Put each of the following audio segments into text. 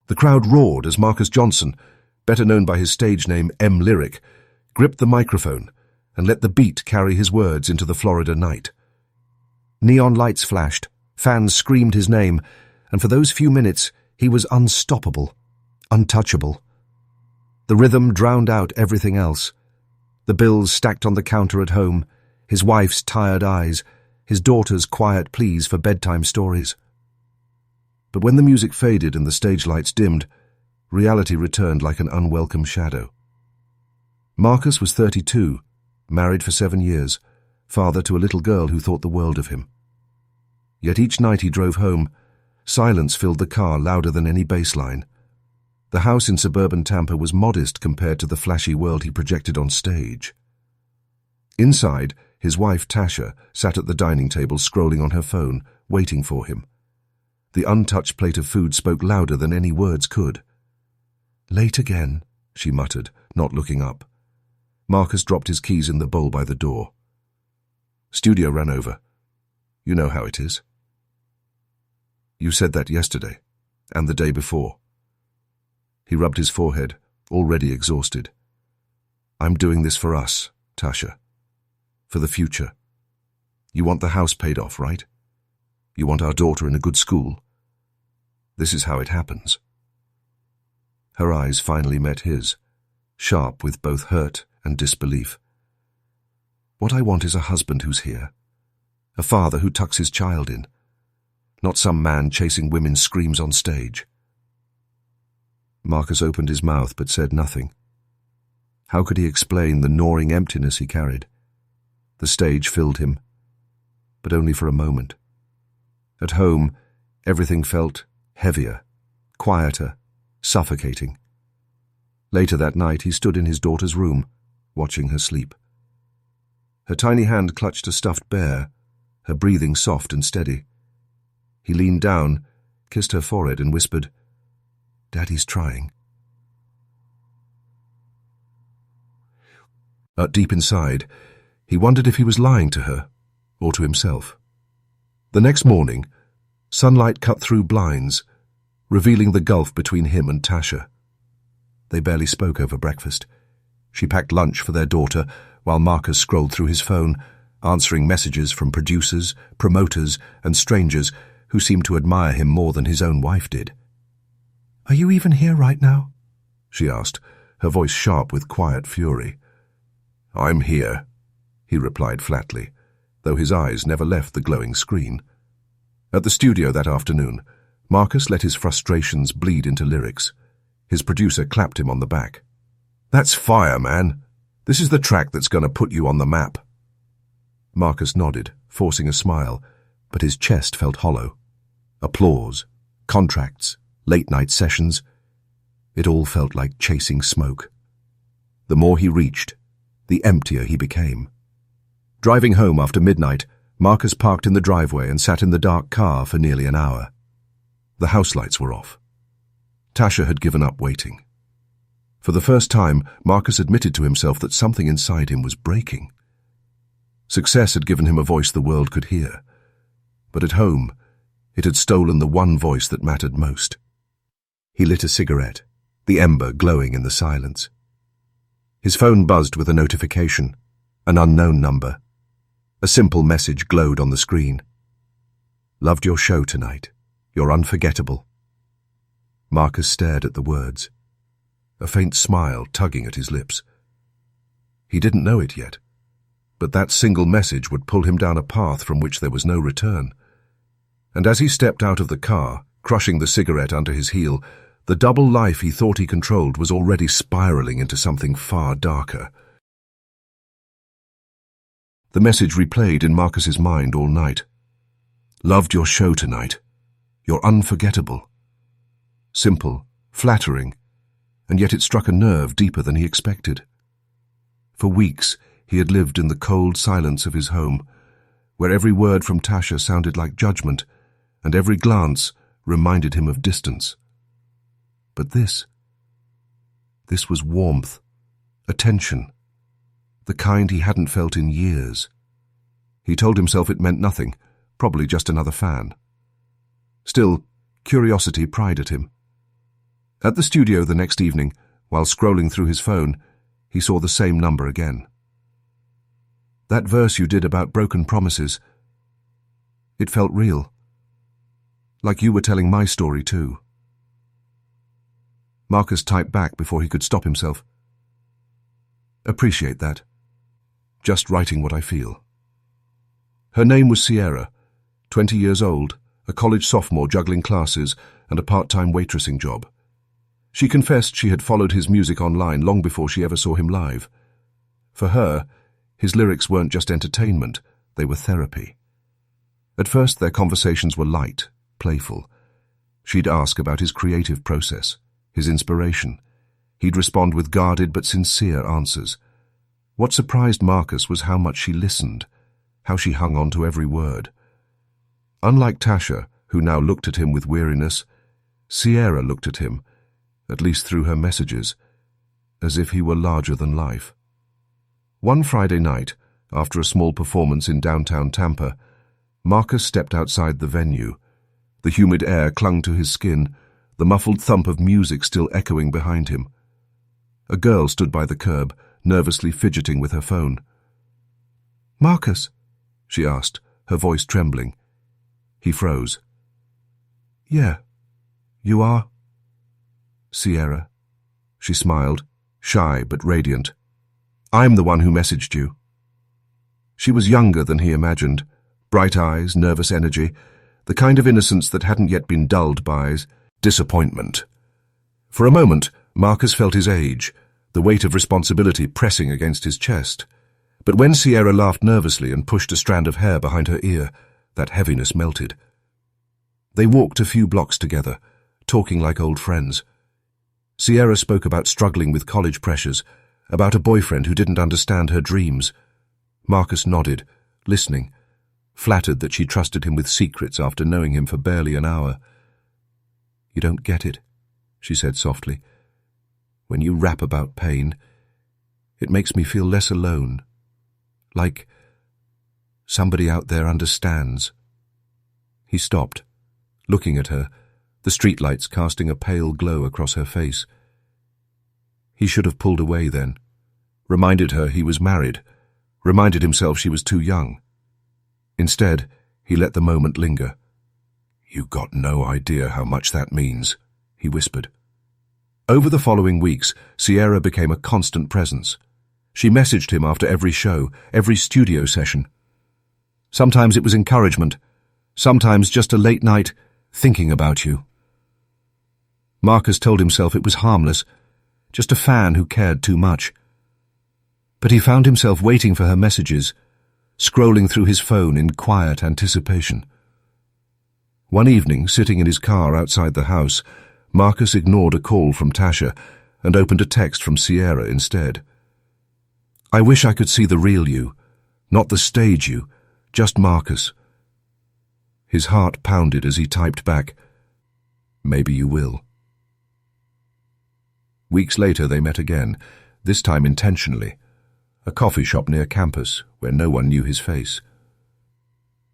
The crowd roared as Marcus Johnson, better known by his stage name M. Lyric, gripped the microphone and let the beat carry his words into the Florida night. Neon lights flashed, fans screamed his name, and for those few minutes he was unstoppable, untouchable. The rhythm drowned out everything else. The bills stacked on the counter at home, his wife's tired eyes, his daughter's quiet pleas for bedtime stories. But when the music faded and the stage lights dimmed, reality returned like an unwelcome shadow. Marcus was 32, married for 7 years, father to a little girl who thought the world of him. Yet each night he drove home, silence filled the car louder than any bass line. The house in suburban Tampa was modest compared to the flashy world he projected on stage. Inside, his wife Tasha sat at the dining table scrolling on her phone, waiting for him. The untouched plate of food spoke louder than any words could. "Late again," she muttered, not looking up. Marcus dropped his keys in the bowl by the door. Studio ran over. "You know how it is." "You said that yesterday, and the day before." He rubbed his forehead, already exhausted. "I'm doing this for us, Tasha. For the future. You want the house paid off, right? You want our daughter in a good school. This is how it happens." Her eyes finally met his, sharp with both hurt and disbelief. "What I want is a husband who's here. A father who tucks his child in. Not some man chasing women's screams on stage." Marcus opened his mouth but said nothing. How could he explain the gnawing emptiness he carried? The stage filled him, but only for a moment. At home, everything felt heavier, quieter, suffocating. Later that night, he stood in his daughter's room, watching her sleep. Her tiny hand clutched a stuffed bear, her breathing soft and steady. He leaned down, kissed her forehead, and whispered, "Daddy's trying." Deep inside, he wondered if he was lying to her, or to himself. The next morning, sunlight cut through blinds, revealing the gulf between him and Tasha. They barely spoke over breakfast. She packed lunch for their daughter, while Marcus scrolled through his phone, answering messages from producers, promoters, and strangers who seemed to admire him more than his own wife did. "Are you even here right now?" she asked, her voice sharp with quiet fury. "I'm here," he replied flatly, though his eyes never left the glowing screen. At the studio that afternoon, Marcus let his frustrations bleed into lyrics. His producer clapped him on the back. "That's fire, man. This is the track that's going to put you on the map." Marcus nodded, forcing a smile, but his chest felt hollow. Applause, contracts, late-night sessions. It all felt like chasing smoke. The more he reached, the emptier he became. Driving home after midnight, Marcus parked in the driveway and sat in the dark car for nearly an hour. The house lights were off. Tasha had given up waiting. For the first time, Marcus admitted to himself that something inside him was breaking. Success had given him a voice the world could hear, but at home, it had stolen the one voice that mattered most. He lit a cigarette, the ember glowing in the silence. His phone buzzed with a notification, an unknown number. A simple message glowed on the screen. "Loved your show tonight. You're unforgettable." Marcus stared at the words, a faint smile tugging at his lips. He didn't know it yet, but that single message would pull him down a path from which there was no return. And as he stepped out of the car, crushing the cigarette under his heel, the double life he thought he controlled was already spiraling into something far darker. The message replayed in Marcus's mind all night. "Loved your show tonight. You're unforgettable." Simple, flattering, and yet it struck a nerve deeper than he expected. For weeks, he had lived in the cold silence of his home, where every word from Tasha sounded like judgment, and every glance reminded him of distance. But this was warmth, attention, the kind he hadn't felt in years. He told himself it meant nothing, probably just another fan. Still, curiosity pried at him. At the studio the next evening, while scrolling through his phone, he saw the same number again. "That verse you did about broken promises, it felt real. Like you were telling my story too." Marcus typed back before he could stop himself. "Appreciate that. Just writing what I feel." Her name was Sierra, 20 years old, a college sophomore juggling classes and a part-time waitressing job. She confessed she had followed his music online long before she ever saw him live. For her, his lyrics weren't just entertainment, they were therapy. At first their conversations were light, playful. She'd ask about his creative process, his inspiration. He'd respond with guarded but sincere answers. What surprised Marcus was how much she listened, how she hung on to every word. Unlike Tasha, who now looked at him with weariness, Sierra looked at him, at least through her messages, as if he were larger than life. One Friday night, after a small performance in downtown Tampa, Marcus stepped outside the venue. The humid air clung to his skin, the muffled thump of music still echoing behind him. A girl stood by the curb, nervously fidgeting with her phone. "Marcus?" she asked, her voice trembling. He froze. "Yeah, you are?" "Sierra." She smiled, shy but radiant. "I'm the one who messaged you." She was younger than he imagined. Bright eyes, nervous energy, the kind of innocence that hadn't yet been dulled by disappointment. For a moment, Marcus felt his age, the weight of responsibility pressing against his chest. But when Sierra laughed nervously and pushed a strand of hair behind her ear, that heaviness melted. They walked a few blocks together, talking like old friends. Sierra spoke about struggling with college pressures, about a boyfriend who didn't understand her dreams. Marcus nodded, listening, flattered that she trusted him with secrets after knowing him for barely an hour. "You don't get it," she said softly. "When you rap about pain, it makes me feel less alone. Like somebody out there understands." He stopped, looking at her, the streetlights casting a pale glow across her face. He should have pulled away then, reminded her he was married, reminded himself she was too young. Instead, he let the moment linger. "You got no idea how much that means," he whispered. Over the following weeks, Sierra became a constant presence. She messaged him after every show, every studio session. Sometimes it was encouragement, sometimes just a late night, thinking about you. Marcus told himself it was harmless, just a fan who cared too much. But he found himself waiting for her messages, scrolling through his phone in quiet anticipation. One evening, sitting in his car outside the house, Marcus ignored a call from Tasha and opened a text from Sierra instead. "I wish I could see the real you, not the stage you, just Marcus." His heart pounded as he typed back, "Maybe you will." Weeks later they met again, this time intentionally, a coffee shop near campus where no one knew his face.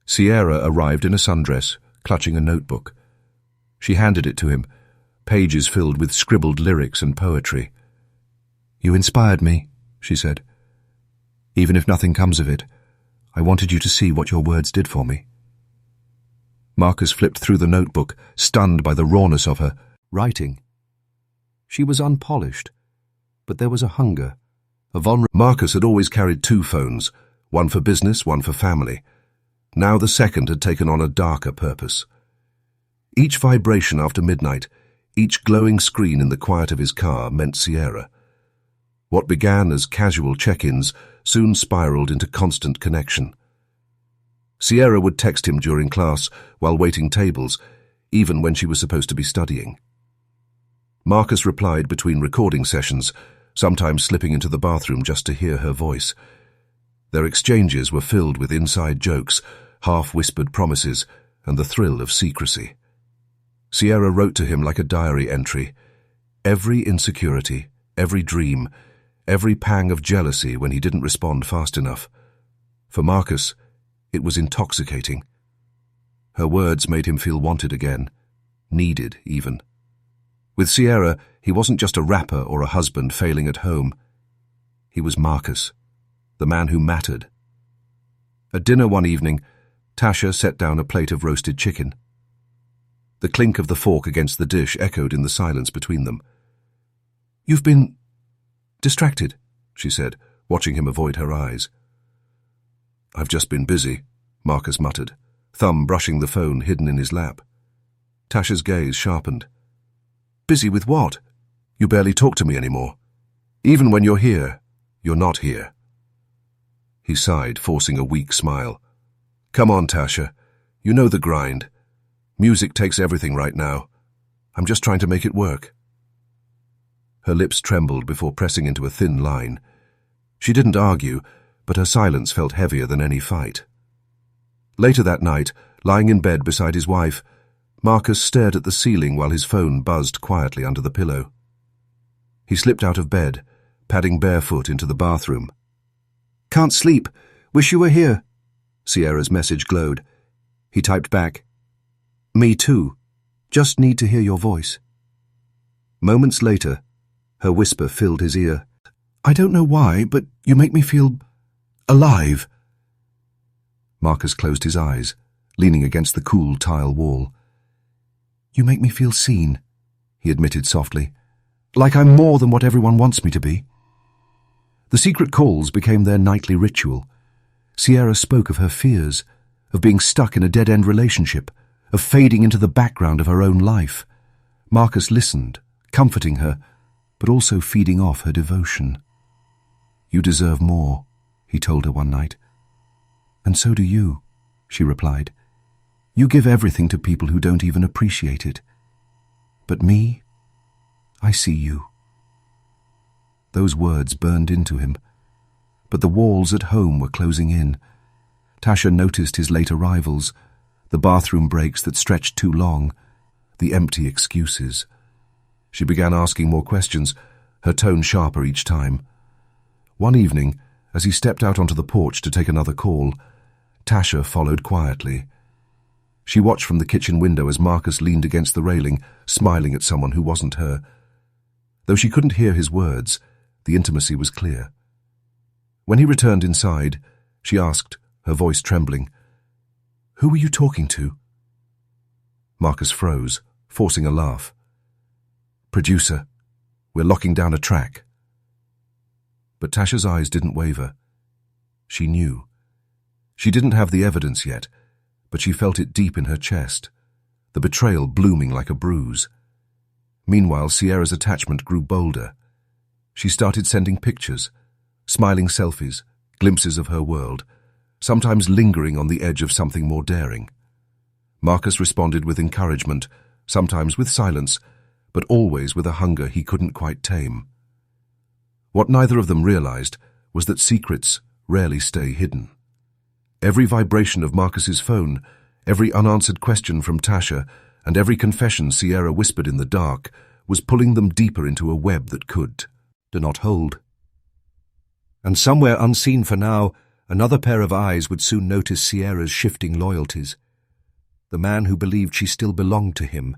Sierra arrived in a sundress, clutching a notebook. She handed it to him, pages filled with scribbled lyrics and poetry. "You inspired me," she said. "Even if nothing comes of it, I wanted you to see what your words did for me." Marcus flipped through the notebook, stunned by the rawness of her writing. She was unpolished, but there was a hunger, a Marcus had always carried two phones, one for business, one for family. Now the second had taken on a darker purpose. Each vibration after midnight, each glowing screen in the quiet of his car meant Sierra. What began as casual check-ins soon spiraled into constant connection. Sierra would text him during class while waiting tables, even when she was supposed to be studying. Marcus replied between recording sessions, sometimes slipping into the bathroom just to hear her voice. Their exchanges were filled with inside jokes, half-whispered promises, and the thrill of secrecy. Sierra wrote to him like a diary entry. Every insecurity, every dream, every pang of jealousy when he didn't respond fast enough. For Marcus, it was intoxicating. Her words made him feel wanted again, needed even. With Sierra, he wasn't just a rapper or a husband failing at home. He was Marcus, the man who mattered. At dinner one evening, Tasha set down a plate of roasted chicken. The clink of the fork against the dish echoed in the silence between them. "You've been distracted," she said, watching him avoid her eyes. "I've just been busy," Marcus muttered, thumb brushing the phone hidden in his lap. Tasha's gaze sharpened. "Busy with what? You barely talk to me anymore. Even when you're here, you're not here." He sighed, forcing a weak smile. "Come on, Tasha. You know the grind. Music takes everything right now. I'm just trying to make it work." Her lips trembled before pressing into a thin line. She didn't argue, but her silence felt heavier than any fight. Later that night, lying in bed beside his wife, Marcus stared at the ceiling while his phone buzzed quietly under the pillow. He slipped out of bed, padding barefoot into the bathroom. "Can't sleep. Wish you were here." Sierra's message glowed. He typed back, "Me too. Just need to hear your voice." Moments later, her whisper filled his ear. "I don't know why, but you make me feel alive." Marcus closed his eyes, leaning against the cool tile wall. "You make me feel seen," he admitted softly, "like I'm more than what everyone wants me to be." The secret calls became their nightly ritual. Sierra spoke of her fears, of being stuck in a dead-end relationship, of fading into the background of her own life. Marcus listened, comforting her, but also feeding off her devotion. "You deserve more," he told her one night. "And so do you," she replied. "You give everything to people who don't even appreciate it. But me, I see you." Those words burned into him, but the walls at home were closing in. Tasha noticed his late arrivals, the bathroom breaks that stretched too long, the empty excuses. She began asking more questions, her tone sharper each time. One evening, as he stepped out onto the porch to take another call, Tasha followed quietly. She watched from the kitchen window as Marcus leaned against the railing, smiling at someone who wasn't her. Though she couldn't hear his words, the intimacy was clear. When he returned inside, she asked, her voice trembling, "Who were you talking to?" Marcus froze, forcing a laugh. "Producer. We're locking down a track." But Tasha's eyes didn't waver. She knew. She didn't have the evidence yet, but she felt it deep in her chest, the betrayal blooming like a bruise. Meanwhile, Sierra's attachment grew bolder. She started sending pictures, smiling selfies, glimpses of her world, sometimes lingering on the edge of something more daring. Marcus responded with encouragement, sometimes with silence, but always with a hunger he couldn't quite tame. What neither of them realized was that secrets rarely stay hidden. Every vibration of Marcus's phone, every unanswered question from Tasha, and every confession Sierra whispered in the dark was pulling them deeper into a web that could not hold. And somewhere unseen for now, another pair of eyes would soon notice Sierra's shifting loyalties. The man who believed she still belonged to him.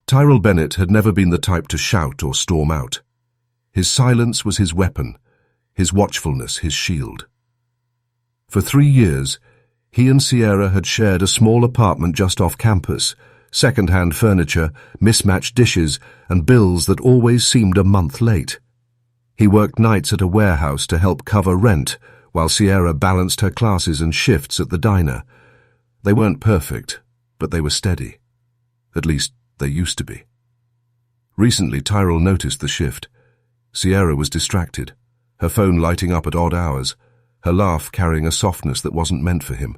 Tyrell Bennett had never been the type to shout or storm out. His silence was his weapon, his watchfulness his shield. For 3 years, he and Sierra had shared a small apartment just off campus, second-hand furniture, mismatched dishes, and bills that always seemed a month late. He worked nights at a warehouse to help cover rent, while Sierra balanced her classes and shifts at the diner. They weren't perfect, but they were steady. At least, they used to be. Recently, Tyrell noticed the shift. Sierra was distracted, her phone lighting up at odd hours, her laugh carrying a softness that wasn't meant for him.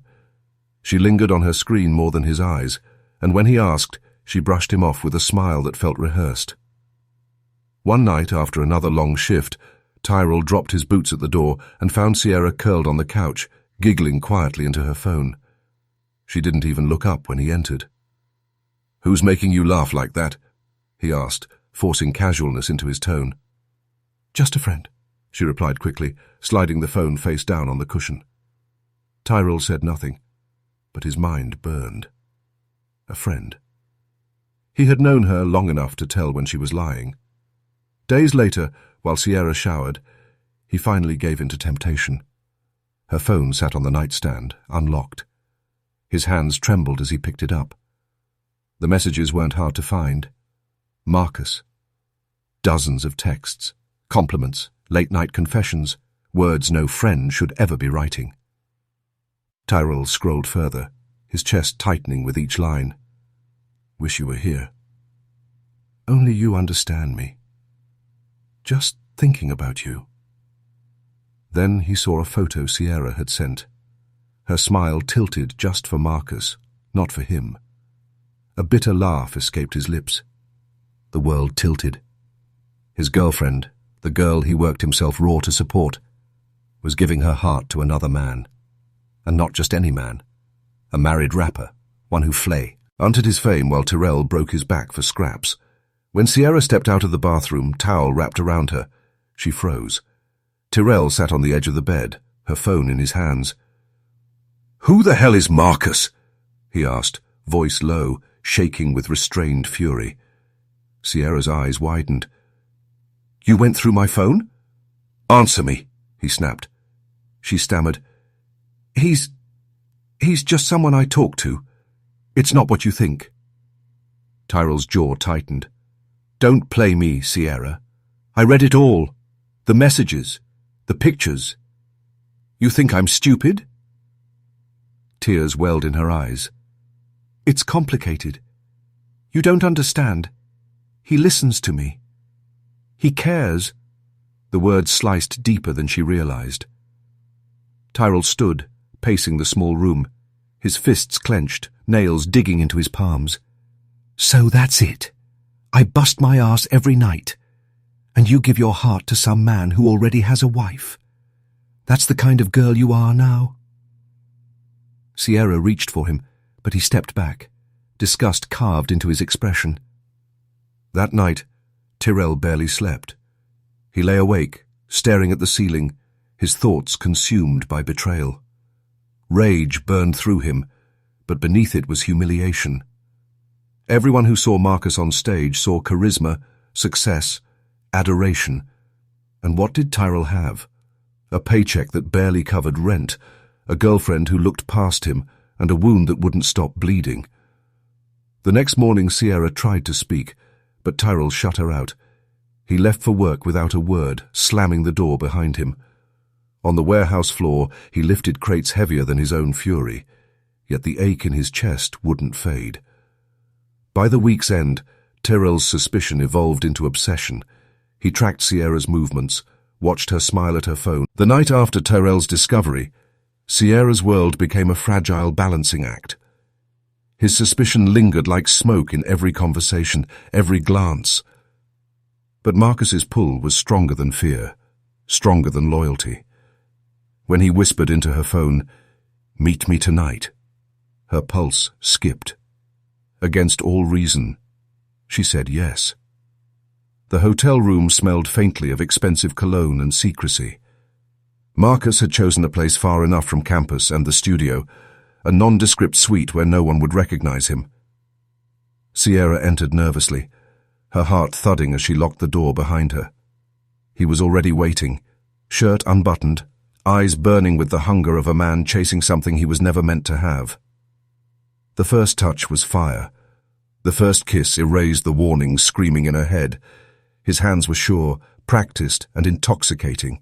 She lingered on her screen more than his eyes, and when he asked, she brushed him off with a smile that felt rehearsed. One night, after another long shift, Tyrell dropped his boots at the door and found Sierra curled on the couch, giggling quietly into her phone. She didn't even look up when he entered. "Who's making you laugh like that?" he asked, forcing casualness into his tone. "Just a friend," she replied quickly, sliding the phone face down on the cushion. Tyrell said nothing, but his mind burned. A friend. He had known her long enough to tell when she was lying. Days later, while Sierra showered, he finally gave in to temptation. Her phone sat on the nightstand, unlocked. His hands trembled as he picked it up. The messages weren't hard to find. Marcus. Dozens of texts, compliments, late-night confessions, words no friend should ever be writing. Tyrell scrolled further, his chest tightening with each line. Wish you were here. Only you understand me. Just thinking about you. Then he saw a photo Sierra had sent. Her smile tilted just for Marcus, not for him. A bitter laugh escaped his lips. The world tilted. His girlfriend, the girl he worked himself raw to support, was giving her heart to another man. And not just any man. A married rapper, one who hunted his fame while Tyrell broke his back for scraps. When Sierra stepped out of the bathroom, towel wrapped around her, she froze. Tyrell sat on the edge of the bed, her phone in his hands. "Who the hell is Marcus?" he asked, voice low, shaking with restrained fury. Sierra's eyes widened. "You went through my phone?" "Answer me," he snapped. She stammered. He's just someone I talk to. It's not what you think." Tyrell's jaw tightened. "Don't play me, Sierra. I read it all. The messages, the pictures. You think I'm stupid?" Tears welled in her eyes. "It's complicated. You don't understand. He listens to me. He cares." The words sliced deeper than she realized. Tyrell stood, pacing the small room, his fists clenched, nails digging into his palms. "So that's it. I bust my ass every night, and you give your heart to some man who already has a wife. That's the kind of girl you are now?" Sierra reached for him, but he stepped back, disgust carved into his expression. That night, Tyrell barely slept. He lay awake, staring at the ceiling, his thoughts consumed by betrayal. Rage burned through him, but beneath it was humiliation. Everyone who saw Marcus on stage saw charisma, success, adoration. And what did Tyrell have? A paycheck that barely covered rent, a girlfriend who looked past him, and a wound that wouldn't stop bleeding. The next morning Sierra tried to speak, but Tyrell shut her out. He left for work without a word, slamming the door behind him. On the warehouse floor, he lifted crates heavier than his own fury, yet the ache in his chest wouldn't fade. By the week's end, Tyrell's suspicion evolved into obsession. He tracked Sierra's movements, watched her smile at her phone. The night after Tyrell's discovery, Sierra's world became a fragile balancing act. His suspicion lingered like smoke in every conversation, every glance. But Marcus's pull was stronger than fear, stronger than loyalty. When he whispered into her phone, "Meet me tonight," her pulse skipped. Against all reason, she said yes. The hotel room smelled faintly of expensive cologne and secrecy. Marcus had chosen a place far enough from campus and the studio, a nondescript suite where no one would recognize him. Sierra entered nervously, her heart thudding as she locked the door behind her. He was already waiting, shirt unbuttoned, eyes burning with the hunger of a man chasing something he was never meant to have. The first touch was fire. The first kiss erased the warning screaming in her head. His hands were sure, practiced, and intoxicating.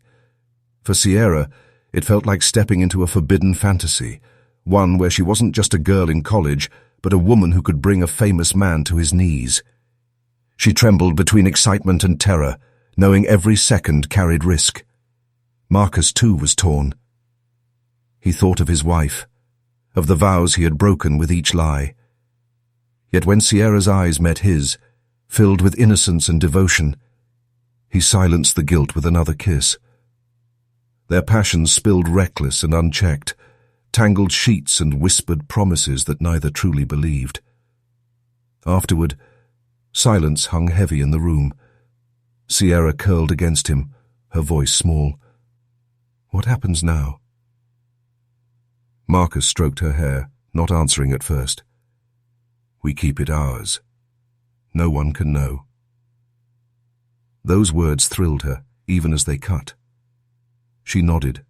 For Sierra, it felt like stepping into a forbidden fantasy, one where she wasn't just a girl in college, but a woman who could bring a famous man to his knees. She trembled between excitement and terror, knowing every second carried risk. Marcus, too, was torn. He thought of his wife, of the vows he had broken with each lie. Yet when Sierra's eyes met his, filled with innocence and devotion, he silenced the guilt with another kiss. Their passions spilled reckless and unchecked, tangled sheets and whispered promises that neither truly believed. Afterward, silence hung heavy in the room. Sierra curled against him, her voice small. "What happens now?" Marcus stroked her hair, not answering at first. "We keep it ours." No one can know. Those words thrilled her, even as they cut. She nodded,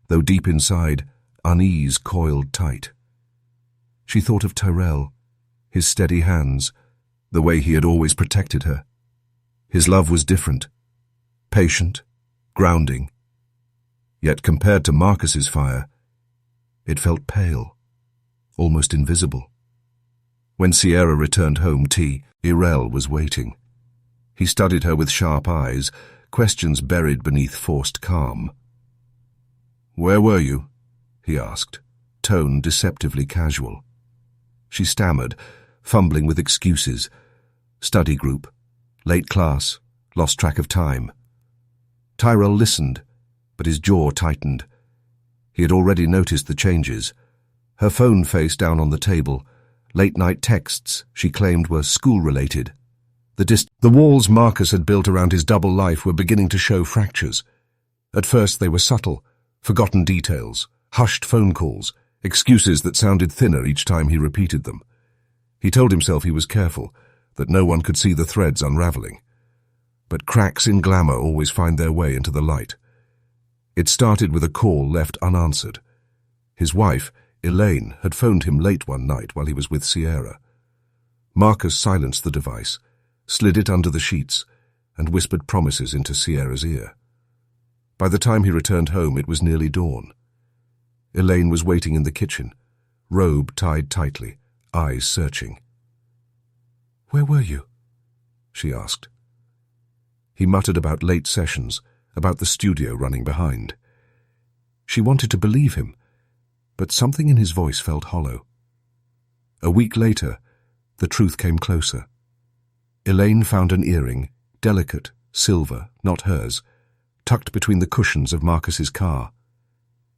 though deep inside, unease coiled tight. She thought of Tyrell, his steady hands, the way he had always protected her. His love was different, patient, grounding. Yet compared to Marcus's fire, it felt pale, almost invisible. When Sierra returned home, Tyrell was waiting. He studied her with sharp eyes, questions buried beneath forced calm. "Where were you?" he asked, tone deceptively casual. She stammered, fumbling with excuses. Study group, late class, lost track of time. Tyrell listened, but his jaw tightened. He had already noticed the changes. Her phone face down on the table, late-night texts she claimed were school-related. The walls Marcus had built around his double life were beginning to show fractures. At first they were subtle, forgotten details, hushed phone calls, excuses that sounded thinner each time he repeated them. He told himself he was careful, that no one could see the threads unraveling. But cracks in glamour always find their way into the light. It started with a call left unanswered. His wife, Elaine, had phoned him late one night while he was with Sierra. Marcus silenced the device, slid it under the sheets, and whispered promises into Sierra's ear. By the time he returned home, it was nearly dawn. Elaine was waiting in the kitchen, robe tied tightly, eyes searching. "Where were you?" she asked. He muttered about late sessions, about the studio running behind. She wanted to believe him, but something in his voice felt hollow. A week later, the truth came closer. Elaine found an earring, delicate, silver, not hers, tucked between the cushions of Marcus's car.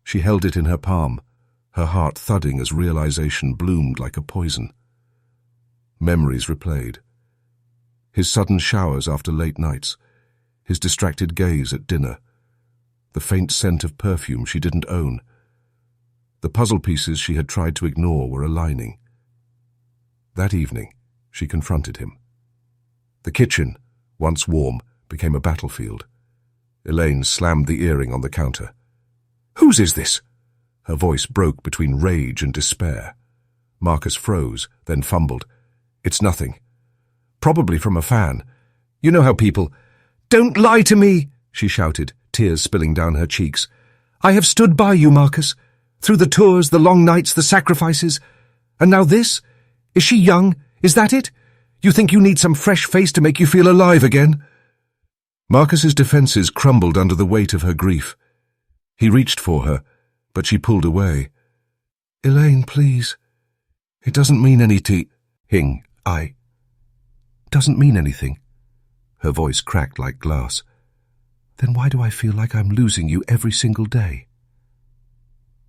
She held it in her palm, her heart thudding as realization bloomed like a poison. Memories replayed. His sudden showers after late nights, his distracted gaze at dinner, the faint scent of perfume she didn't own. The puzzle pieces she had tried to ignore were aligning. That evening, she confronted him. The kitchen, once warm, became a battlefield. Elaine slammed the earring on the counter. "Whose is this?" Her voice broke between rage and despair. Marcus froze, then fumbled. "It's nothing. Probably from a fan. You know how people—" "Don't lie to me!" she shouted, tears spilling down her cheeks. "I have stood by you, Marcus. Through the tours, the long nights, the sacrifices. And now this? Is she young? Is that it? You think you need some fresh face to make you feel alive again?" Marcus's defenses crumbled under the weight of her grief. He reached for her, but she pulled away. "Elaine, please. It doesn't mean anything. Doesn't mean anything." Her voice cracked like glass. "Then why do I feel like I'm losing you every single day?"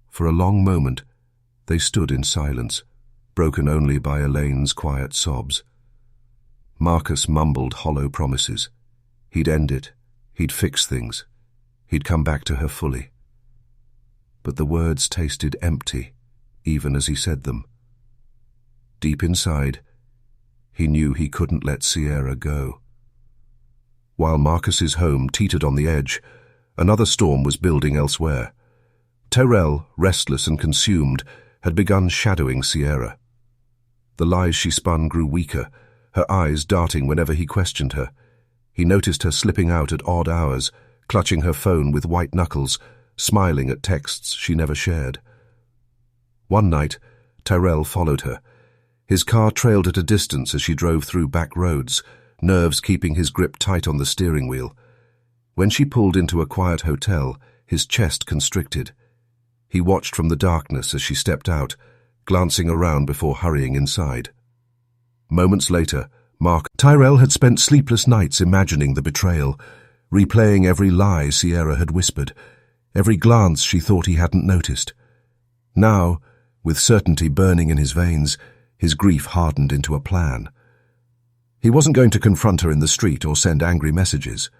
For a long moment, they stood in silence, broken only by Elaine's quiet sobs. Marcus mumbled hollow promises. He'd end it. He'd fix things. He'd come back to her fully. But the words tasted empty, even as he said them. Deep inside, he knew he couldn't let Sierra go. While Marcus's home teetered on the edge, another storm was building elsewhere. Tyrell, restless and consumed, had begun shadowing Sierra. The lies she spun grew weaker, her eyes darting whenever he questioned her. He noticed her slipping out at odd hours, clutching her phone with white knuckles, smiling at texts she never shared. One night, Tyrell followed her. His car trailed at a distance as she drove through back roads, nerves keeping his grip tight on the steering wheel. When she pulled into a quiet hotel, his chest constricted. He watched from the darkness as she stepped out, glancing around before hurrying inside. Moments later, Tyrell had spent sleepless nights imagining the betrayal, replaying every lie Sierra had whispered, every glance she thought he hadn't noticed. Now, with certainty burning in his veins, his grief hardened into a plan. He wasn't going to confront her in the street or send angry messages.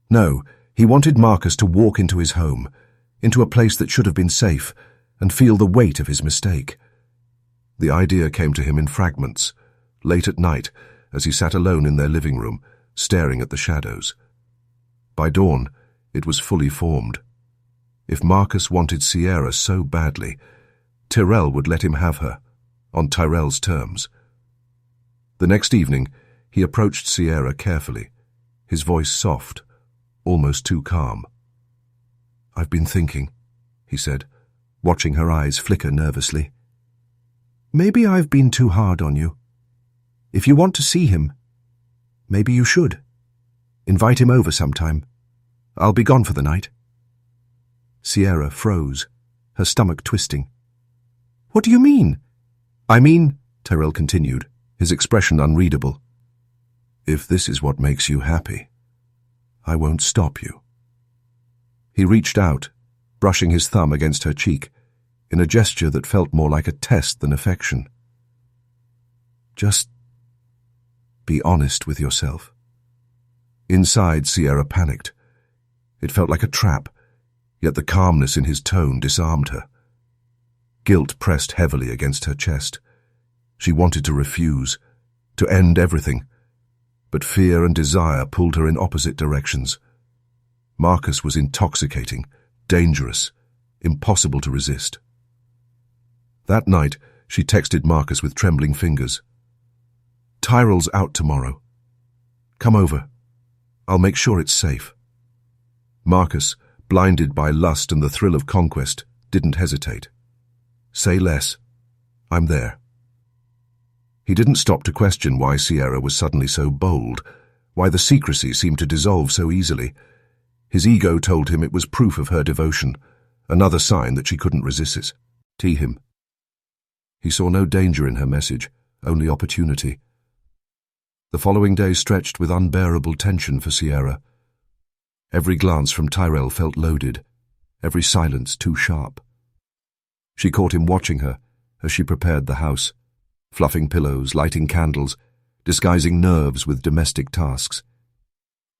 No, he wanted Marcus to walk into his home, into a place that should have been safe, and feel the weight of his mistake. The idea came to him in fragments, late at night, as he sat alone in their living room, staring at the shadows. By dawn, it was fully formed. If Marcus wanted Sierra so badly, Tyrell would let him have her, on Tyrell's terms. The next evening, he approached Sierra carefully, his voice soft, almost too calm. "I've been thinking," he said, watching her eyes flicker nervously. "Maybe I've been too hard on you. If you want to see him, maybe you should. Invite him over sometime. I'll be gone for the night." Sierra froze, her stomach twisting. "What do you mean?" "I mean," Tyrell continued, his expression unreadable, "if this is what makes you happy, I won't stop you." He reached out, brushing his thumb against her cheek, in a gesture that felt more like a test than affection. "Just be honest with yourself." Inside, Sierra panicked. It felt like a trap, yet the calmness in his tone disarmed her. Guilt pressed heavily against her chest. She wanted to refuse, to end everything, but fear and desire pulled her in opposite directions. Marcus was intoxicating, dangerous, impossible to resist. That night, she texted Marcus with trembling fingers. "Tyrell's out tomorrow. Come over. I'll make sure it's safe." Marcus, blinded by lust and the thrill of conquest, didn't hesitate. "Say less. I'm there." He didn't stop to question why Sierra was suddenly so bold, why the secrecy seemed to dissolve so easily. His ego told him it was proof of her devotion, another sign that she couldn't resist him. He saw no danger in her message, only opportunity. The following day stretched with unbearable tension for Sierra. Every glance from Tyrell felt loaded, every silence too sharp. She caught him watching her as she prepared the house, fluffing pillows, lighting candles, disguising nerves with domestic tasks.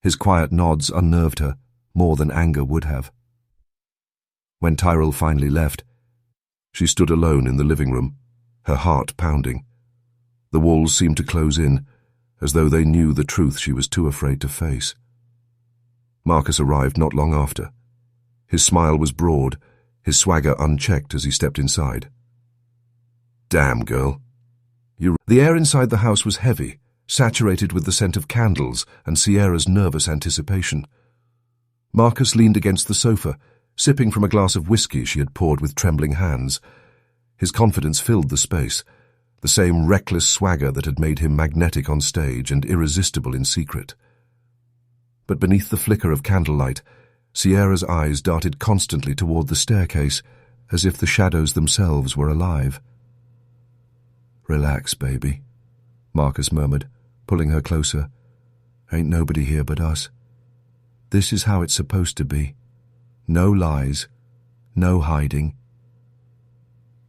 His quiet nods unnerved her more than anger would have. When Tyrell finally left, she stood alone in the living room, her heart pounding. The walls seemed to close in, as though they knew the truth she was too afraid to face. Marcus arrived not long after. His smile was broad, his swagger unchecked as he stepped inside. "Damn, girl." The air inside the house was heavy, saturated with the scent of candles and Sierra's nervous anticipation. Marcus leaned against the sofa, sipping from a glass of whiskey she had poured with trembling hands. His confidence filled the space, the same reckless swagger that had made him magnetic on stage and irresistible in secret. But beneath the flicker of candlelight, Sierra's eyes darted constantly toward the staircase, as if the shadows themselves were alive. "Relax, baby," Marcus murmured, pulling her closer. "Ain't nobody here but us. This is how it's supposed to be. No lies, no hiding."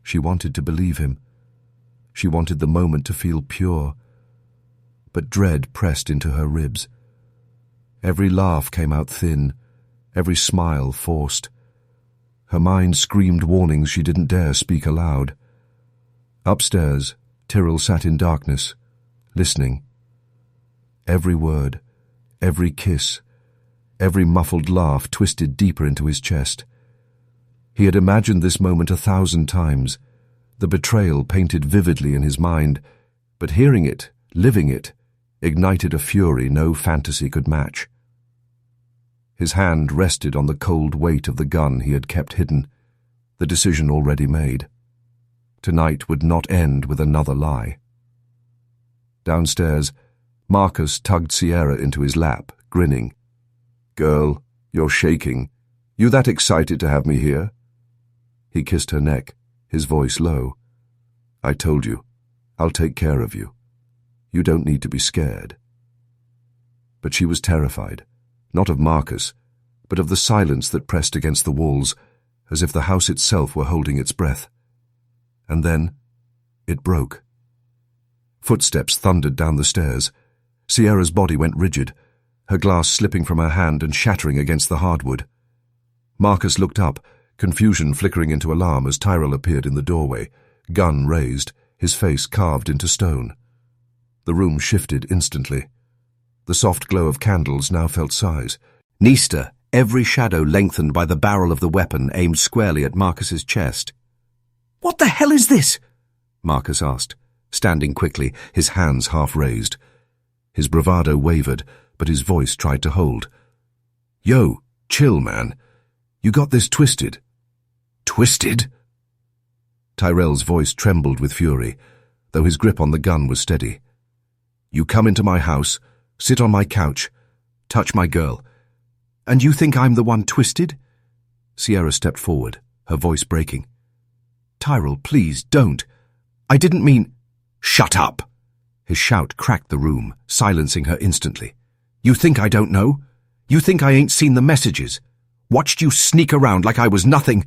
She wanted to believe him. She wanted the moment to feel pure. But dread pressed into her ribs. Every laugh came out thin, every smile forced. Her mind screamed warnings she didn't dare speak aloud. Upstairs, Tyrell sat in darkness, listening. Every word, every kiss, every muffled laugh twisted deeper into his chest. He had imagined this moment 1,000 times, the betrayal painted vividly in his mind, but hearing it, living it, ignited a fury no fantasy could match. His hand rested on the cold weight of the gun he had kept hidden, the decision already made. Tonight would not end with another lie. Downstairs, Marcus tugged Sierra into his lap, grinning. "Girl, you're shaking. You that excited to have me here?" He kissed her neck, his voice low. "I told you, I'll take care of you. You don't need to be scared." But she was terrified, not of Marcus, but of the silence that pressed against the walls, as if the house itself were holding its breath. And then, it broke. Footsteps thundered down the stairs. Sierra's body went rigid, her glass slipping from her hand and shattering against the hardwood. Marcus looked up, confusion flickering into alarm as Tyrell appeared in the doorway, gun raised, his face carved into stone. The room shifted instantly. The soft glow of candles now felt size. Neaster, every shadow lengthened by the barrel of the weapon aimed squarely at Marcus's chest. "What the hell is this?" Marcus asked, standing quickly, his hands half raised. His bravado wavered, but his voice tried to hold. "Yo, chill, man. You got this twisted." "Twisted?" Tyrell's voice trembled with fury, though his grip on the gun was steady. "You come into my house, sit on my couch, touch my girl, and you think I'm the one twisted?" Sierra stepped forward, her voice breaking. "Tyrell, please, don't. I didn't mean—" "Shut up!" His shout cracked the room, silencing her instantly. "You think I don't know? You think I ain't seen the messages? Watched you sneak around like I was nothing?"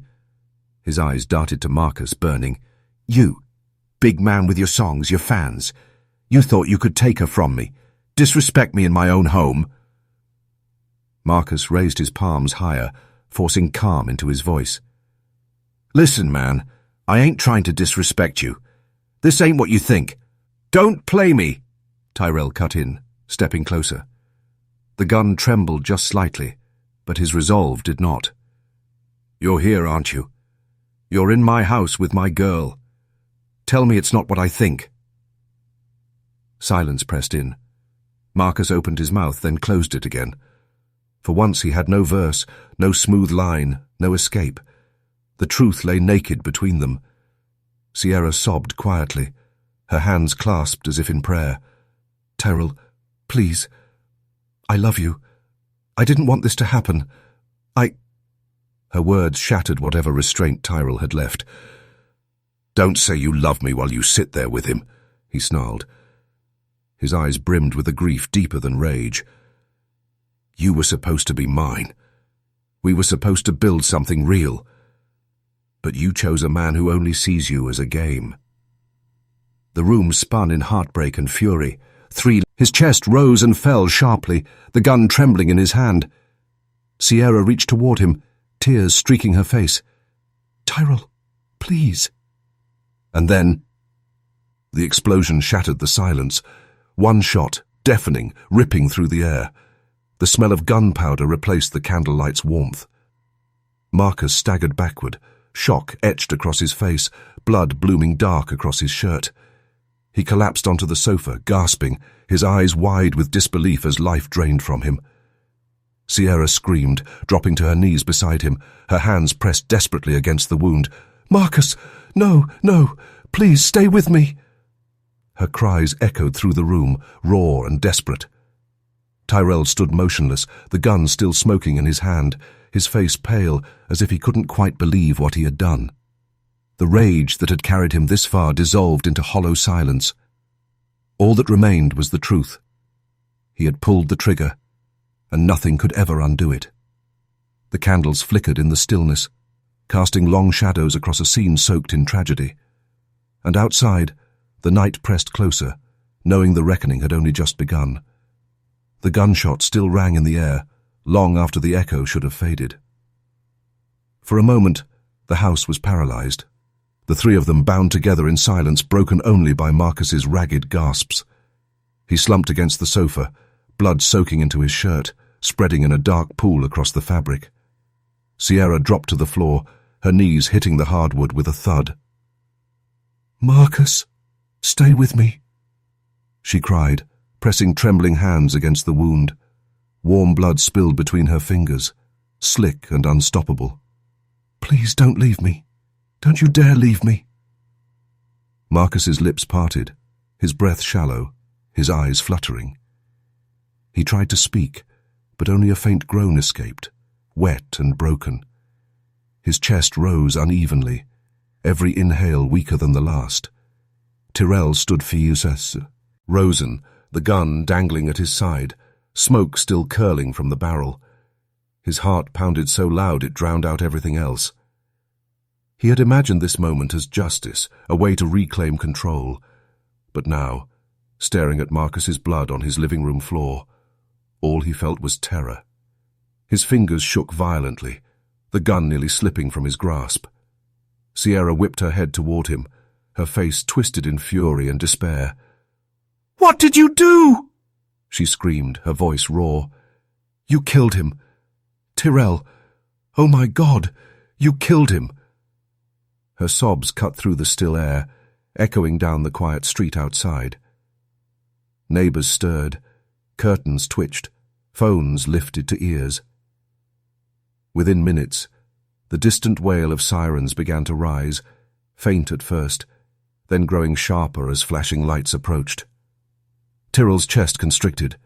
His eyes darted to Marcus, burning. "You, big man with your songs, your fans. You thought you could take her from me, disrespect me in my own home." Marcus raised his palms higher, forcing calm into his voice. "Listen, man, I ain't trying to disrespect you. This ain't what you think. Don't play me!" Tyrell cut in, stepping closer. The gun trembled just slightly, but his resolve did not. "You're here, aren't you? You're in my house with my girl. Tell me it's not what I think." Silence pressed in. Marcus opened his mouth, then closed it again. For once he had no verse, no smooth line, no escape. The truth lay naked between them. Sierra sobbed quietly, her hands clasped as if in prayer. "Tyrell, please. I love you. I didn't want this to happen. Her words shattered whatever restraint Tyrell had left. "Don't say you love me while you sit there with him," he snarled. His eyes brimmed with a grief deeper than rage. "You were supposed to be mine. We were supposed to build something real. But you chose a man who only sees you as a game." The room spun in heartbreak and fury. His chest rose and fell sharply, the gun trembling in his hand. Sierra reached toward him, tears streaking her face. "Tyrell, please." And then the explosion shattered the silence. One shot, deafening, ripping through the air. The smell of gunpowder replaced the candlelight's warmth. Marcus staggered backward, shock etched across his face, blood blooming dark across his shirt. He collapsed onto the sofa, gasping, his eyes wide with disbelief as life drained from him. Sierra screamed, dropping to her knees beside him, her hands pressed desperately against the wound. "Marcus, no, no, please stay with me." Her cries echoed through the room, raw and desperate. Tyrell stood motionless, the gun still smoking in his hand, his face pale as if he couldn't quite believe what he had done. The rage that had carried him this far dissolved into hollow silence. All that remained was the truth. He had pulled the trigger, and nothing could ever undo it. The candles flickered in the stillness, casting long shadows across a scene soaked in tragedy. And outside, the night pressed closer, knowing the reckoning had only just begun. The gunshot still rang in the air, long after the echo should have faded. For a moment, the house was paralyzed. The three of them bound together in silence, broken only by Marcus's ragged gasps. He slumped against the sofa, blood soaking into his shirt, spreading in a dark pool across the fabric. Sierra dropped to the floor, her knees hitting the hardwood with a thud. "Marcus, stay with me," she cried, pressing trembling hands against the wound. Warm blood spilled between her fingers, slick and unstoppable. "Please don't leave me. Don't you dare leave me." Marcus's lips parted, his breath shallow, his eyes fluttering. He tried to speak, but only a faint groan escaped, wet and broken. His chest rose unevenly, every inhale weaker than the last. Tyrell stood furious, Rosen, the gun dangling at his side, smoke still curling from the barrel. His heart pounded so loud it drowned out everything else. He had imagined this moment as justice, a way to reclaim control. But now, staring at Marcus's blood on his living room floor, all he felt was terror. His fingers shook violently, the gun nearly slipping from his grasp. Sierra whipped her head toward him, her face twisted in fury and despair. What did you do? She screamed, her voice raw. You killed him. Tyrell. Oh my God, you killed him. Her sobs cut through the still air, echoing down the quiet street outside. Neighbours stirred, curtains twitched, phones lifted to ears. Within minutes, the distant wail of sirens began to rise, faint at first, then growing sharper as flashing lights approached. Tyrrell's chest constricted.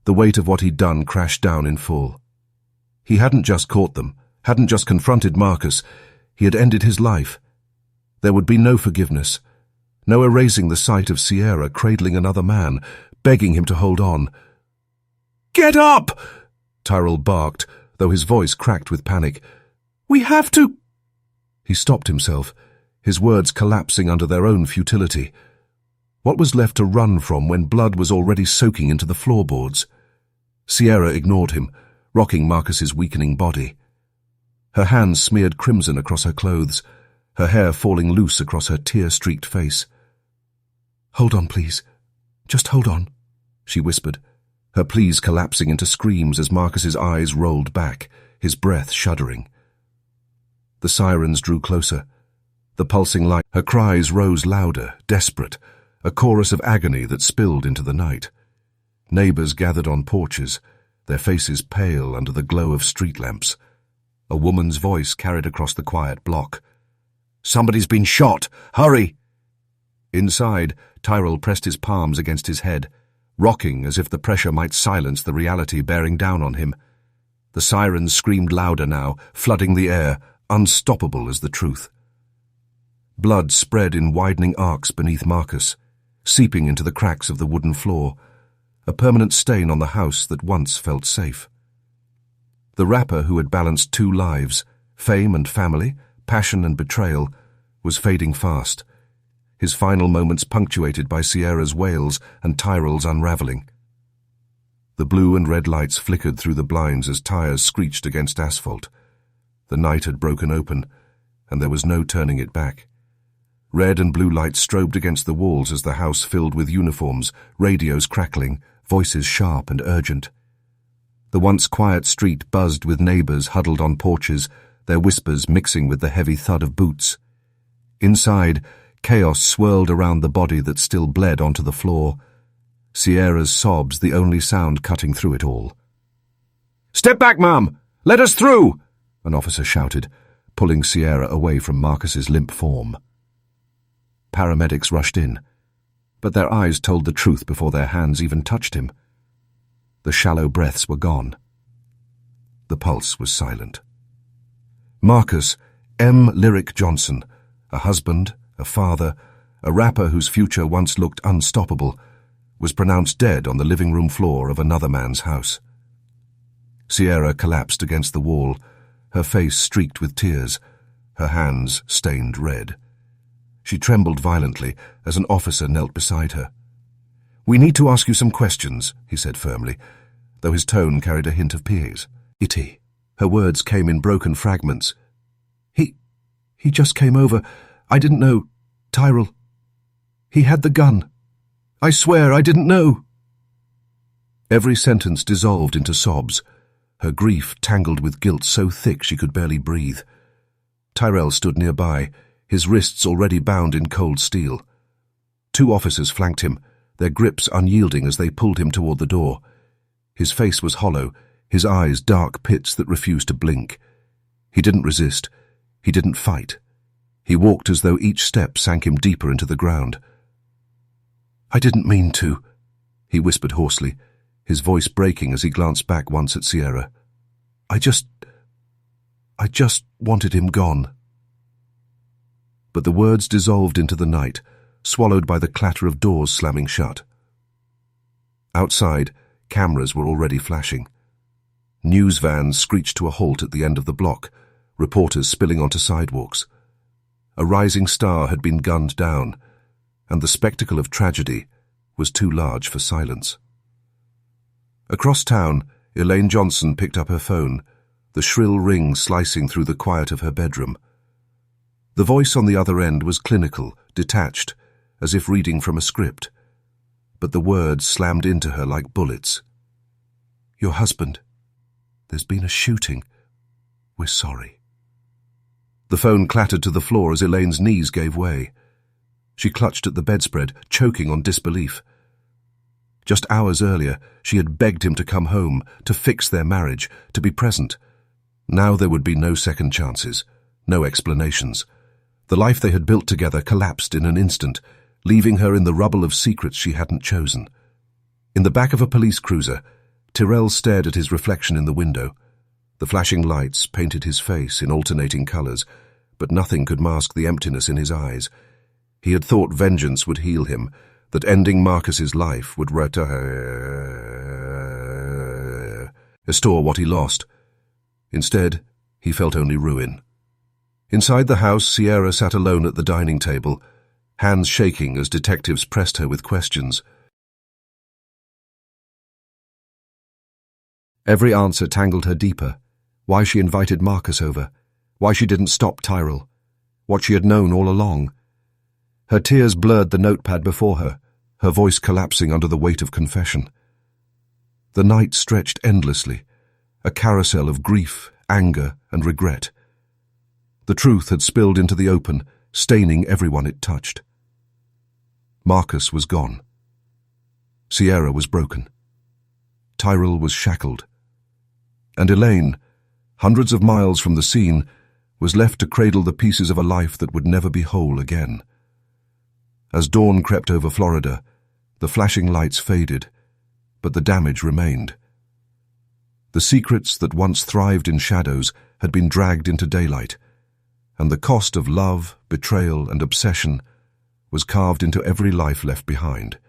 The weight of what he'd done crashed down in full. He hadn't just caught them, hadn't just confronted Marcus, he had ended his life. There would be no forgiveness, no erasing the sight of Sierra cradling another man, begging him to hold on. Get up! Tyrell barked, though his voice cracked with panic. We have to... He stopped himself, his words collapsing under their own futility. What was left to run from when blood was already soaking into the floorboards? Sierra ignored him, rocking Marcus's weakening body. Her hands smeared crimson across her clothes, her hair falling loose across her tear-streaked face. Hold on, please. Just hold on, she whispered, her pleas collapsing into screams as Marcus's eyes rolled back, his breath shuddering. The sirens drew closer. The pulsing light, her cries rose louder, desperate, a chorus of agony that spilled into the night. Neighbours gathered on porches, their faces pale under the glow of street lamps. A woman's voice carried across the quiet block. Somebody's been shot! Hurry! Inside, Tyrell pressed his palms against his head, rocking as if the pressure might silence the reality bearing down on him. The sirens screamed louder now, flooding the air, unstoppable as the truth. Blood spread in widening arcs beneath Marcus, seeping into the cracks of the wooden floor, a permanent stain on the house that once felt safe. The rapper who had balanced two lives, fame and family, passion and betrayal, was fading fast, his final moments punctuated by Sierra's wails and Tyrell's unravelling. The blue and red lights flickered through the blinds as tires screeched against asphalt. The night had broken open, and there was no turning it back. Red and blue lights strobed against the walls as the house filled with uniforms, radios crackling, voices sharp and urgent. The once quiet street buzzed with neighbours huddled on porches, their whispers mixing with the heavy thud of boots. Inside, chaos swirled around the body that still bled onto the floor, Sierra's sobs the only sound cutting through it all. "Step back, ma'am! Let us through!" an officer shouted, pulling Sierra away from Marcus's limp form. Paramedics rushed in, but their eyes told the truth before their hands even touched him. The shallow breaths were gone. The pulse was silent. Marcus M. Lyric Johnson, a husband, a father, a rapper whose future once looked unstoppable, was pronounced dead on the living room floor of another man's house. Sierra collapsed against the wall, her face streaked with tears, her hands stained red. She trembled violently as an officer knelt beside her. "We need to ask you some questions," he said firmly, though his tone carried a hint of piety. Her words came in broken fragments. He just came over. I didn't know. Tyrell. He had the gun. I swear I didn't know." Every sentence dissolved into sobs, her grief tangled with guilt so thick she could barely breathe. Tyrell stood nearby, his wrists already bound in cold steel. Two officers flanked him, their grips unyielding as they pulled him toward the door. His face was hollow, his eyes dark pits that refused to blink. He didn't resist. He didn't fight. He walked as though each step sank him deeper into the ground. "I didn't mean to," he whispered hoarsely, his voice breaking as he glanced back once at Sierra. I just wanted him gone." But the words dissolved into the night, swallowed by the clatter of doors slamming shut. Outside, cameras were already flashing. News vans screeched to a halt at the end of the block, reporters spilling onto sidewalks. A rising star had been gunned down, and the spectacle of tragedy was too large for silence. Across town, Elaine Johnson picked up her phone, the shrill ring slicing through the quiet of her bedroom. The voice on the other end was clinical, detached, as if reading from a script. but the words slammed into her like bullets. "Your husband. There's been a shooting. We're sorry." The phone clattered to the floor as Elaine's knees gave way. She clutched at the bedspread, choking on disbelief. Just hours earlier, she had begged him to come home, to fix their marriage, to be present. Now there would be no second chances, no explanations. The life they had built together collapsed in an instant, leaving her in the rubble of secrets she hadn't chosen. In the back of a police cruiser, Tyrell stared at his reflection in the window. The flashing lights painted his face in alternating colors, but nothing could mask the emptiness in his eyes. He had thought vengeance would heal him, that ending Marcus's life would restore what he lost. Instead, he felt only ruin. Inside the house, Sierra sat alone at the dining table, hands shaking as detectives pressed her with questions. Every answer tangled her deeper. Why she invited Marcus over, why she didn't stop Tyrell, what she had known all along. Her tears blurred the notepad before her, her voice collapsing under the weight of confession. The night stretched endlessly, a carousel of grief, anger, and regret. The truth had spilled into the open, staining everyone it touched. Marcus was gone. Sierra was broken. Tyrell was shackled. And Elaine, hundreds of miles from the scene, was left to cradle the pieces of a life that would never be whole again. As dawn crept over Florida, the flashing lights faded, but the damage remained. The secrets that once thrived in shadows had been dragged into daylight, and the cost of love, betrayal, and obsession was carved into every life left behind.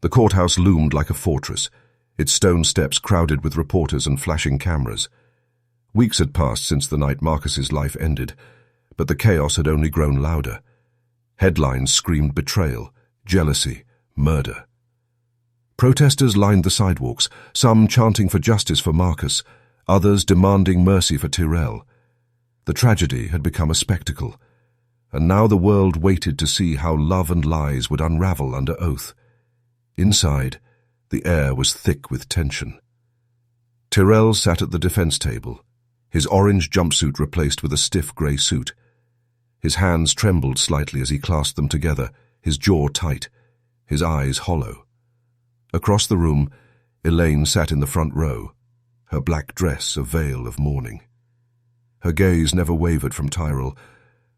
The courthouse loomed like a fortress, its stone steps crowded with reporters and flashing cameras. Weeks had passed since the night Marcus's life ended, but the chaos had only grown louder. Headlines screamed betrayal, jealousy, murder. Protesters lined the sidewalks, some chanting for justice for Marcus, others demanding mercy for Tyrell. The tragedy had become a spectacle, and now the world waited to see how love and lies would unravel under oath. Inside, the air was thick with tension. Tyrell sat at the defense table, his orange jumpsuit replaced with a stiff grey suit. His hands trembled slightly as he clasped them together, his jaw tight, his eyes hollow. Across the room, Elaine sat in the front row, her black dress a veil of mourning. Her gaze never wavered from Tyrell,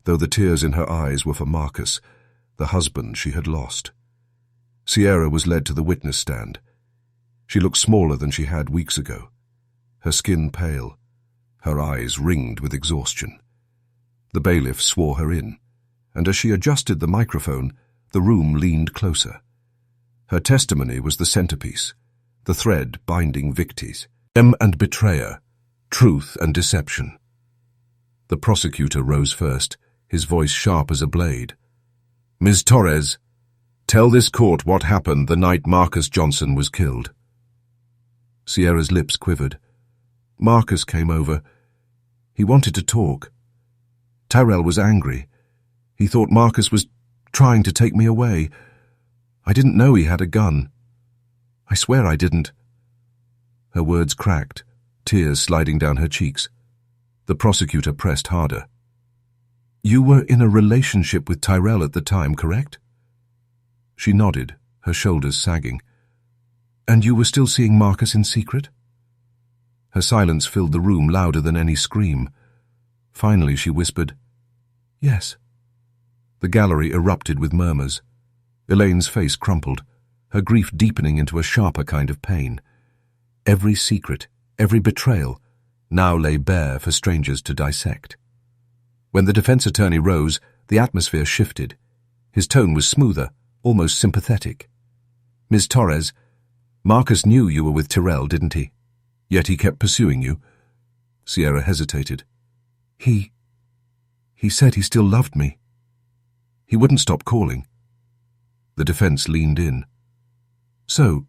though the tears in her eyes were for Marcus, the husband she had lost. Sierra was led to the witness stand. She looked smaller than she had weeks ago, her skin pale, her eyes ringed with exhaustion. The bailiff swore her in, and as she adjusted the microphone, the room leaned closer. Her testimony was the centerpiece, the thread binding victims, and betrayer, truth and deception. The prosecutor rose first, his voice sharp as a blade. "Ms. Torres, tell this court what happened the night Marcus Johnson was killed." Sierra's lips quivered. "Marcus came over. He wanted to talk. Tyrell was angry. He thought Marcus was trying to take me away. I didn't know he had a gun. I swear I didn't." Her words cracked, tears sliding down her cheeks. The prosecutor pressed harder. "You were in a relationship with Tyrell at the time, correct?" She nodded, her shoulders sagging. "And you were still seeing Marcus in secret?" Her silence filled the room louder than any scream. Finally she whispered, "Yes." The gallery erupted with murmurs. Elaine's face crumpled, her grief deepening into a sharper kind of pain. Every secret, every betrayal, now lay bare for strangers to dissect. When the defense attorney rose, the atmosphere shifted. His tone was smoother, almost sympathetic. "Ms. Torres, Marcus knew you were with Tyrell, didn't he? Yet he kept pursuing you." Sierra hesitated. He said he still loved me. He wouldn't stop calling." The defense leaned in. "So,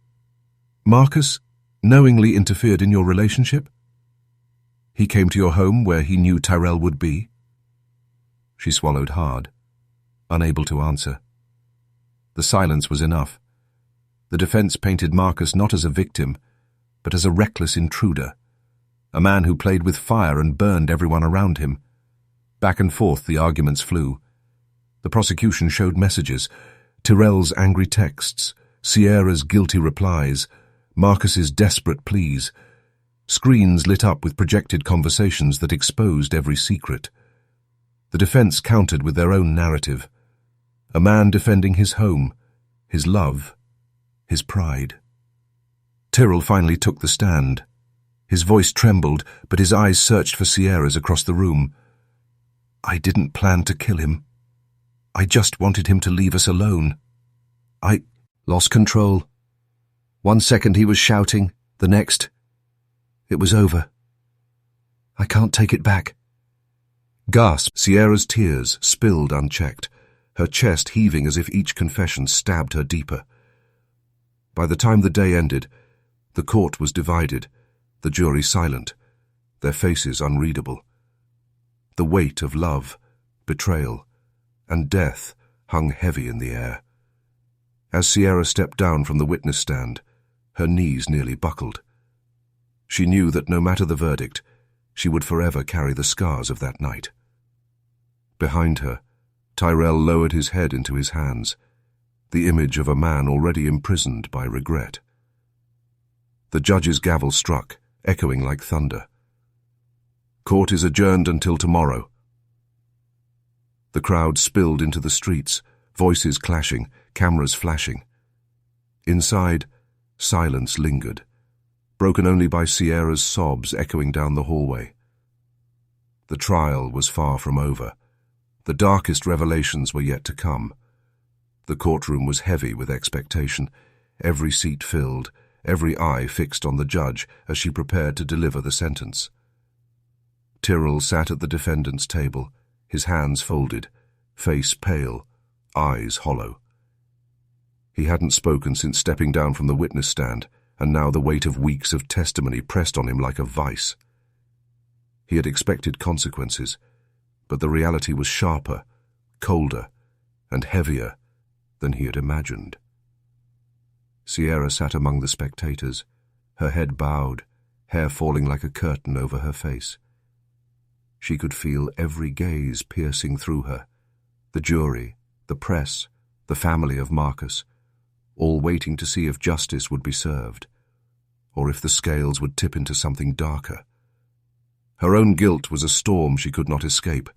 Marcus knowingly interfered in your relationship? He came to your home where he knew Tyrell would be?" She swallowed hard, unable to answer. The silence was enough. The defense painted Marcus not as a victim, but as a reckless intruder, a man who played with fire and burned everyone around him. Back and forth the arguments flew. The prosecution showed messages, Tyrell's angry texts, Sierra's guilty replies, Marcus's desperate pleas, screens lit up with projected conversations that exposed every secret. The defense countered with their own narrative, a man defending his home, his love, his pride. Tyrell finally took the stand. His voice trembled, but his eyes searched for Sierra's across the room. "I didn't plan to kill him. I just wanted him to leave us alone. I lost control. 1 second he was shouting, the next, it was over. I can't take it back." Gasped, Sierra's tears spilled unchecked, her chest heaving as if each confession stabbed her deeper. By the time the day ended, the court was divided, the jury silent, their faces unreadable. The weight of love, betrayal, and death hung heavy in the air. As Sierra stepped down from the witness stand, her knees nearly buckled. She knew that no matter the verdict, she would forever carry the scars of that night. Behind her, Tyrell lowered his head into his hands, the image of a man already imprisoned by regret. The judge's gavel struck, echoing like thunder. "Court is adjourned until tomorrow." The crowd spilled into the streets, voices clashing, cameras flashing. Inside, silence lingered, broken only by Sierra's sobs echoing down the hallway. The trial was far from over. The darkest revelations were yet to come. The courtroom was heavy with expectation, every seat filled, every eye fixed on the judge as she prepared to deliver the sentence. Tyrell sat at the defendant's table, his hands folded, face pale, eyes hollow. He hadn't spoken since stepping down from the witness stand, and now the weight of weeks of testimony pressed on him like a vice. He had expected consequences, but the reality was sharper, colder, and heavier than he had imagined. Sierra sat among the spectators, her head bowed, hair falling like a curtain over her face. She could feel every gaze piercing through her, the jury, the press, the family of Marcus, all waiting to see if justice would be served, or if the scales would tip into something darker. Her own guilt was a storm she could not escape,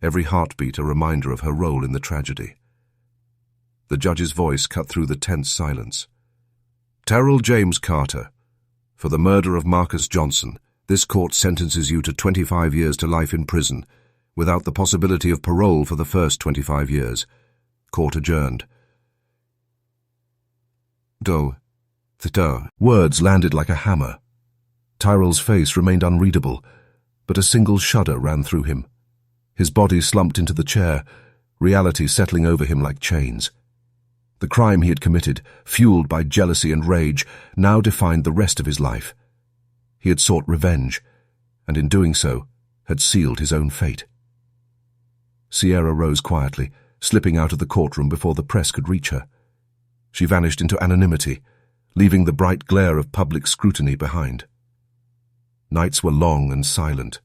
every heartbeat a reminder of her role in the tragedy. The judge's voice cut through the tense silence. "Terrell James Carter, for the murder of Marcus Johnson, this court sentences you to 25 years to life in prison, without the possibility of parole for the first 25 years. Court adjourned." Words landed like a hammer. Tyrell's face remained unreadable, but a single shudder ran through him. His body slumped into the chair, reality settling over him like chains. The crime he had committed, fueled by jealousy and rage, now defined the rest of his life. He had sought revenge, and in doing so, had sealed his own fate. Sierra rose quietly, slipping out of the courtroom before the press could reach her. She vanished into anonymity, leaving the bright glare of public scrutiny behind. Nights were long and silent,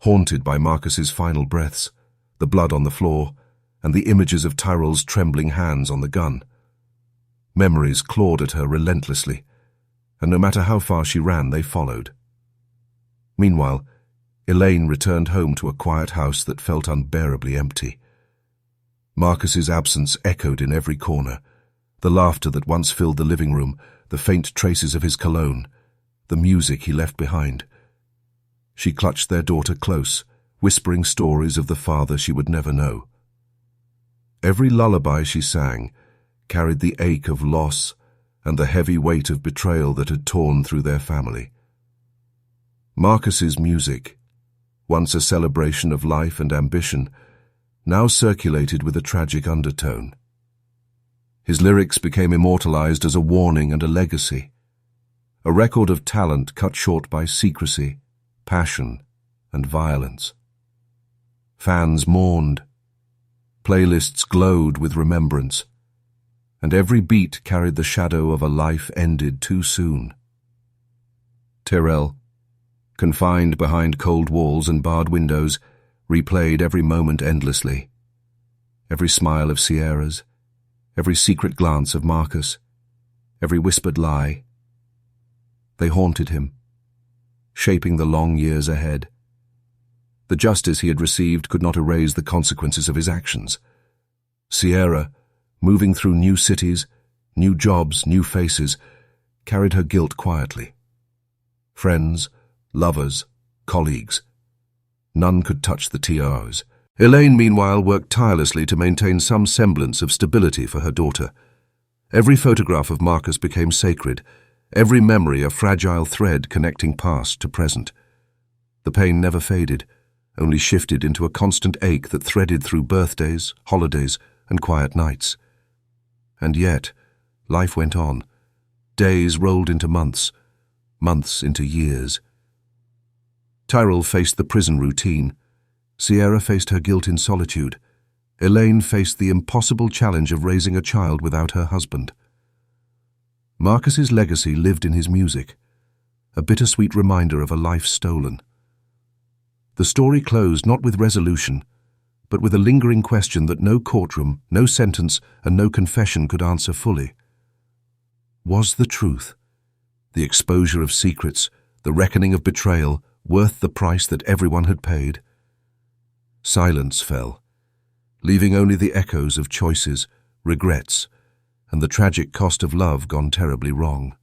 haunted by Marcus's final breaths, the blood on the floor, and the images of Tyrell's trembling hands on the gun. Memories clawed at her relentlessly, and no matter how far she ran, they followed. Meanwhile, Elaine returned home to a quiet house that felt unbearably empty. Marcus's absence echoed in every corner, the laughter that once filled the living room, the faint traces of his cologne, the music he left behind. She clutched their daughter close, whispering stories of the father she would never know. Every lullaby she sang carried the ache of loss and the heavy weight of betrayal that had torn through their family. Marcus's music, once a celebration of life and ambition, now circulated with a tragic undertone. His lyrics became immortalized as a warning and a legacy, a record of talent cut short by secrecy, passion, and violence. Fans mourned. Playlists glowed with remembrance. and every beat carried the shadow of a life ended too soon. Tyrell, confined behind cold walls and barred windows, replayed every moment endlessly. Every smile of Sierra's, every secret glance of Marcus, every whispered lie. They haunted him, shaping the long years ahead. The justice he had received could not erase the consequences of his actions. Sierra, moving through new cities, new jobs, new faces, carried her guilt quietly. Friends, lovers, colleagues. None could touch the TRs. Elaine, meanwhile, worked tirelessly to maintain some semblance of stability for her daughter. Every photograph of Marcus became sacred, every memory a fragile thread connecting past to present. The pain never faded, only shifted into a constant ache that threaded through birthdays, holidays, and quiet nights. And yet, life went on. Days rolled into months, months into years. Tyrell faced the prison routine. Sierra faced her guilt in solitude. Elaine faced the impossible challenge of raising a child without her husband. Marcus's legacy lived in his music, a bittersweet reminder of a life stolen. The story closed not with resolution, but with a lingering question that no courtroom, no sentence, and no confession could answer fully. Was the truth, the exposure of secrets, the reckoning of betrayal, worth the price that everyone had paid? Silence fell, leaving only the echoes of choices, regrets, and the tragic cost of love gone terribly wrong.